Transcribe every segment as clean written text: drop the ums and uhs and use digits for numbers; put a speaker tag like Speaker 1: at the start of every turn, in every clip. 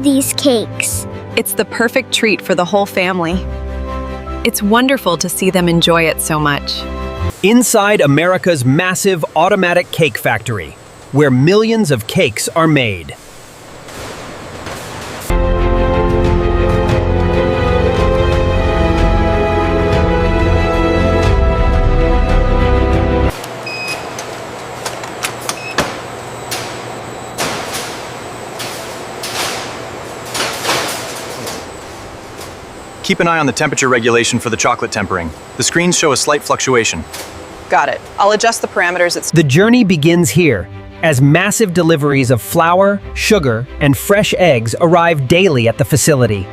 Speaker 1: love these cakes.
Speaker 2: It's the perfect treat for the whole family. It's wonderful to see them enjoy it so much.
Speaker 3: Inside America's massive automatic cake factory, where millions of cakes are made.
Speaker 4: Keep an eye on the temperature regulation for the chocolate tempering. The screens show a slight fluctuation.
Speaker 5: Got it. I'll adjust the parameters.
Speaker 3: The journey begins here, as massive deliveries of flour, sugar, and fresh eggs arrive daily at the facility.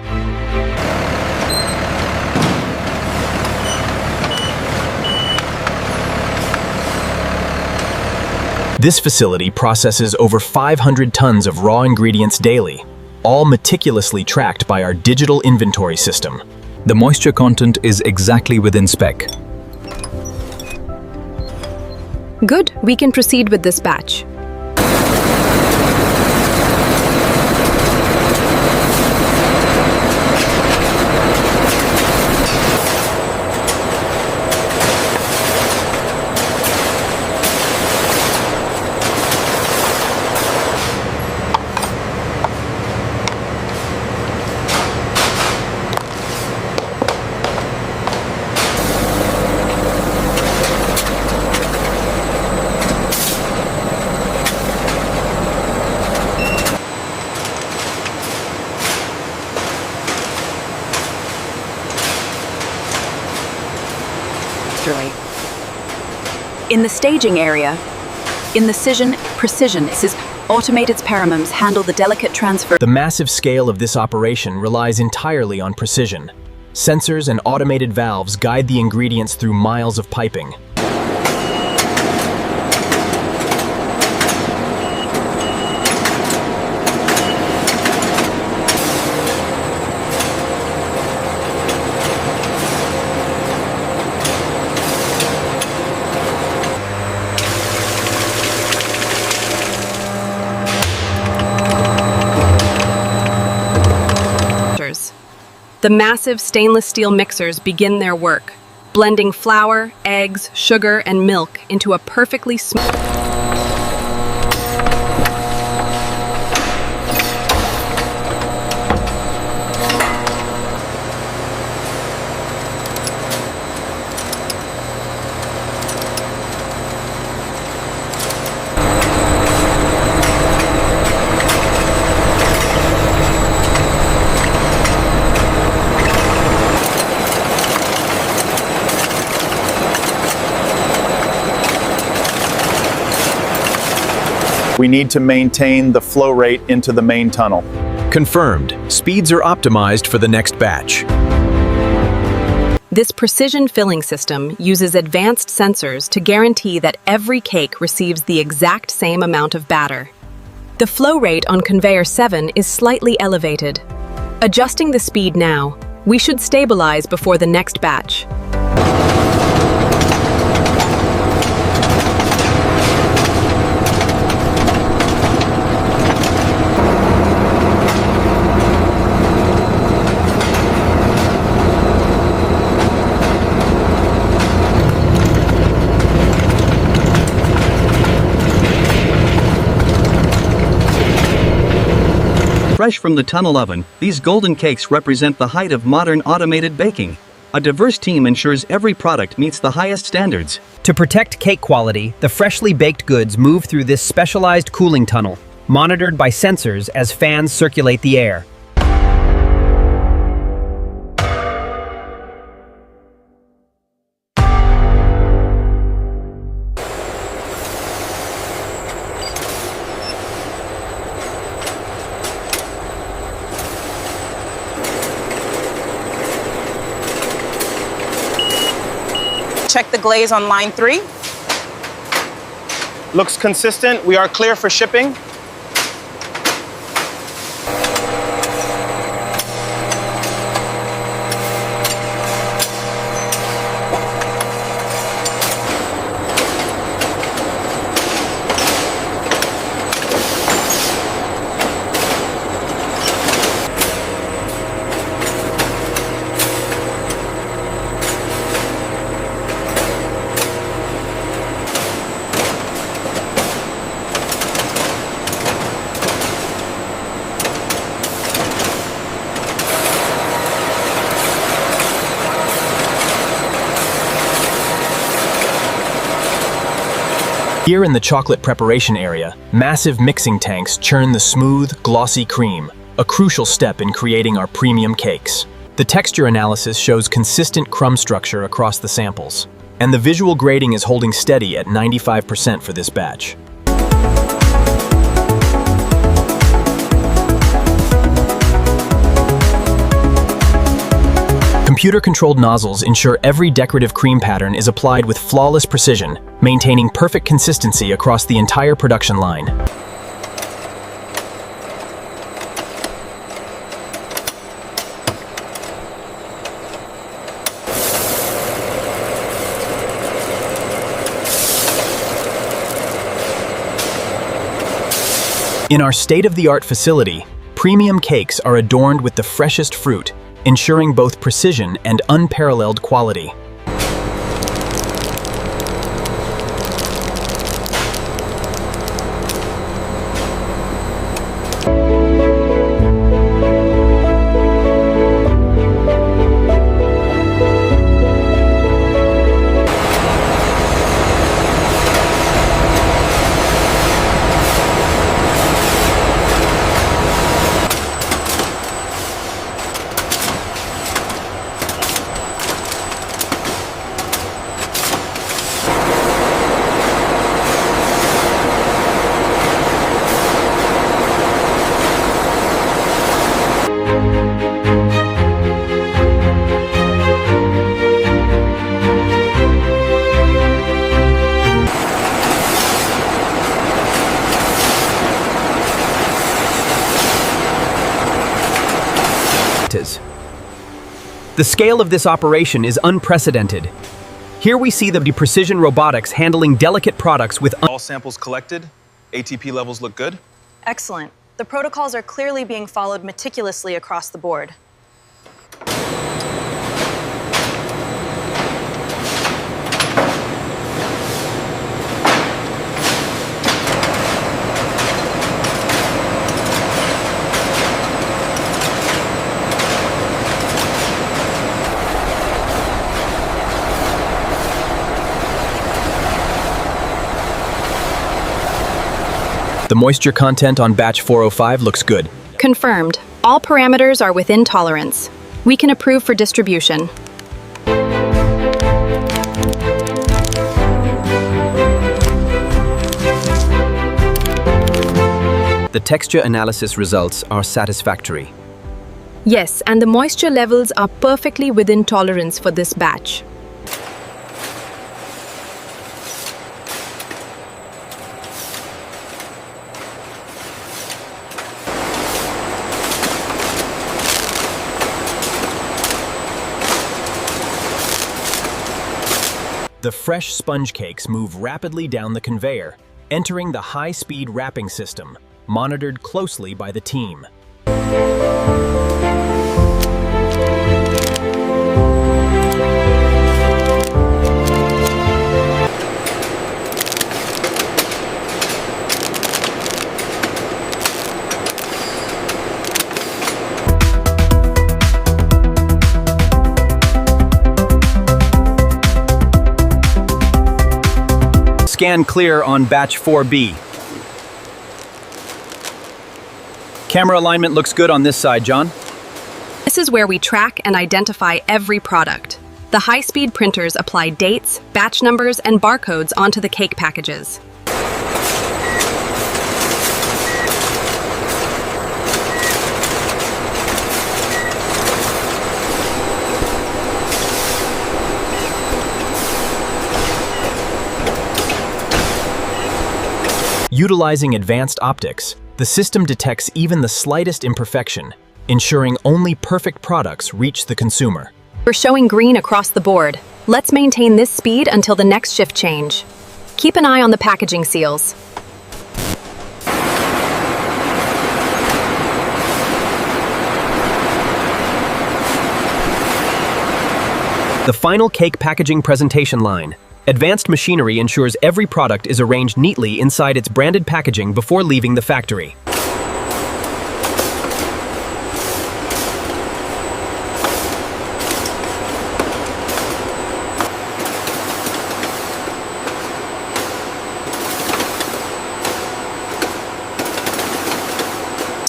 Speaker 4: This facility processes over 500 tons of raw ingredients daily, all meticulously tracked by our digital inventory system.
Speaker 6: The moisture content is exactly within spec.
Speaker 2: Good, we can proceed with this batch.
Speaker 7: In the staging area, in the precision, automated paramums handle the delicate transfer.
Speaker 4: The massive scale of this operation relies entirely on precision. Sensors and automated valves guide the ingredients through miles of piping.
Speaker 2: The massive stainless steel mixers begin their work, blending flour, eggs, sugar, and milk into a perfectly smooth.
Speaker 8: We need to maintain the flow rate into the main tunnel.
Speaker 6: Confirmed. Speeds are optimized for the next batch.
Speaker 2: This precision filling system uses advanced sensors to guarantee that every cake receives the exact same amount of batter. The flow rate on Conveyor 7 is slightly elevated. Adjusting the speed now, we should stabilize before the next batch.
Speaker 9: Fresh from the tunnel oven, these golden cakes represent the height of modern automated baking. A diverse team ensures every product meets the highest standards.
Speaker 3: To protect cake quality, the freshly baked goods move through this specialized cooling tunnel, monitored by sensors as fans circulate the air.
Speaker 5: Check the glaze on line 3.
Speaker 10: Looks consistent. We are clear for shipping.
Speaker 4: Here in the chocolate preparation area, massive mixing tanks churn the smooth, glossy cream, a crucial step in creating our premium cakes. The texture analysis shows consistent crumb structure across the samples, and the visual grading is holding steady at 95% for this batch. Computer-controlled nozzles ensure every decorative cream pattern is applied with flawless precision, maintaining perfect consistency across the entire production line. In our state-of-the-art facility, premium cakes are adorned with the freshest fruit, ensuring both precision and unparalleled quality.
Speaker 3: The scale of this operation is unprecedented. Here we see the precision robotics handling delicate products with
Speaker 10: All samples collected. ATP levels look good.
Speaker 5: Excellent. The protocols are clearly being followed meticulously across the board.
Speaker 4: The moisture content on batch 405 looks good.
Speaker 2: Confirmed. All parameters are within tolerance. We can approve for distribution.
Speaker 3: The texture analysis results are satisfactory.
Speaker 2: Yes, and the moisture levels are perfectly within tolerance for this batch.
Speaker 4: The fresh sponge cakes move rapidly down the conveyor, entering the high-speed wrapping system, monitored closely by the team.
Speaker 3: Scan clear on batch 4B. Camera alignment looks good on this side, John.
Speaker 2: This is where we track and identify every product. The high-speed printers apply dates, batch numbers, and barcodes onto the cake packages.
Speaker 4: Utilizing advanced optics, the system detects even the slightest imperfection, ensuring only perfect products reach the consumer.
Speaker 2: We're showing green across the board. Let's maintain this speed until the next shift change. Keep an eye on the packaging seals.
Speaker 3: The final cake packaging presentation line. Advanced machinery ensures every product is arranged neatly inside its branded packaging before leaving the factory.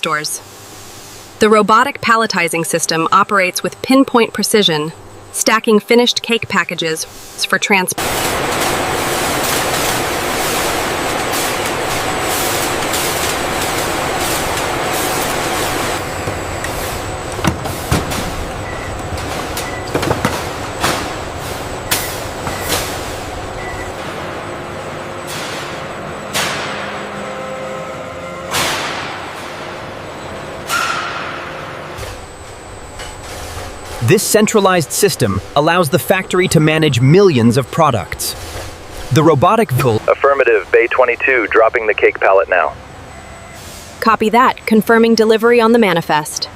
Speaker 2: stores. The robotic palletizing system operates with pinpoint precision, stacking finished cake packages for transport.
Speaker 3: This centralized system allows the factory to manage millions of products. The robotic vehicle.
Speaker 1: Affirmative, Bay 22, dropping the cake pallet now.
Speaker 2: Copy that, confirming delivery on the manifest.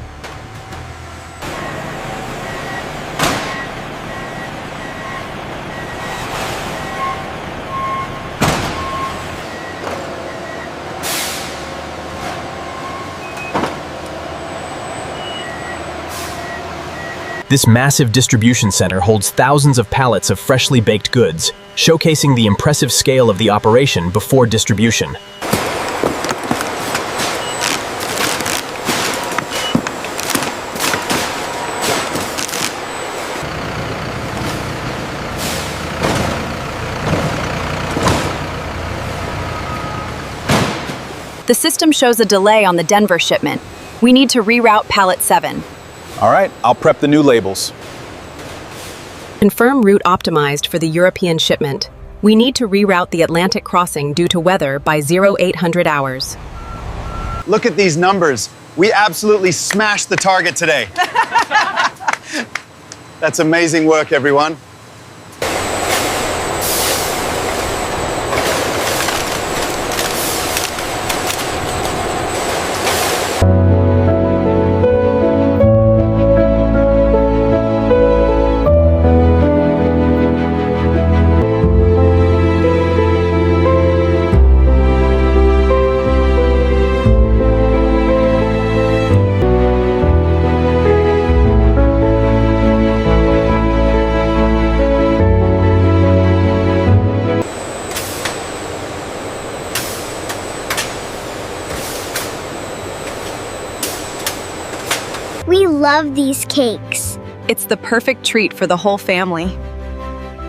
Speaker 4: This massive distribution center holds thousands of pallets of freshly baked goods, showcasing the impressive scale of the operation before distribution.
Speaker 7: The system shows a delay on the Denver shipment. We need to reroute pallet 7.
Speaker 8: All right, I'll prep the new labels.
Speaker 2: Confirm route optimized for the European shipment. We need to reroute the Atlantic crossing due to weather by 0800 hours.
Speaker 11: Look at these numbers. We absolutely smashed the target today. That's amazing work, everyone.
Speaker 12: We love these cakes.
Speaker 2: It's the perfect treat for the whole family.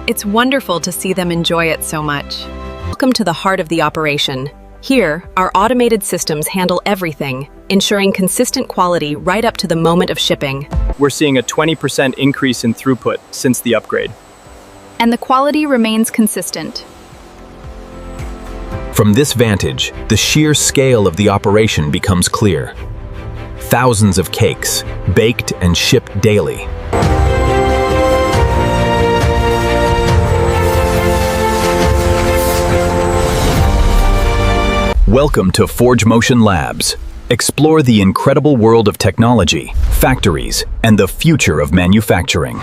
Speaker 2: It's wonderful to see them enjoy it so much. Welcome to the heart of the operation. Here, our automated systems handle everything, ensuring consistent quality right up to the moment of shipping.
Speaker 13: We're seeing a 20% increase in throughput since the upgrade.
Speaker 7: And the quality remains consistent.
Speaker 3: From this vantage, the sheer scale of the operation becomes clear. Thousands of cakes, baked and shipped daily. Welcome to Forge Motion Labs. Explore the incredible world of technology, factories, and the future of manufacturing.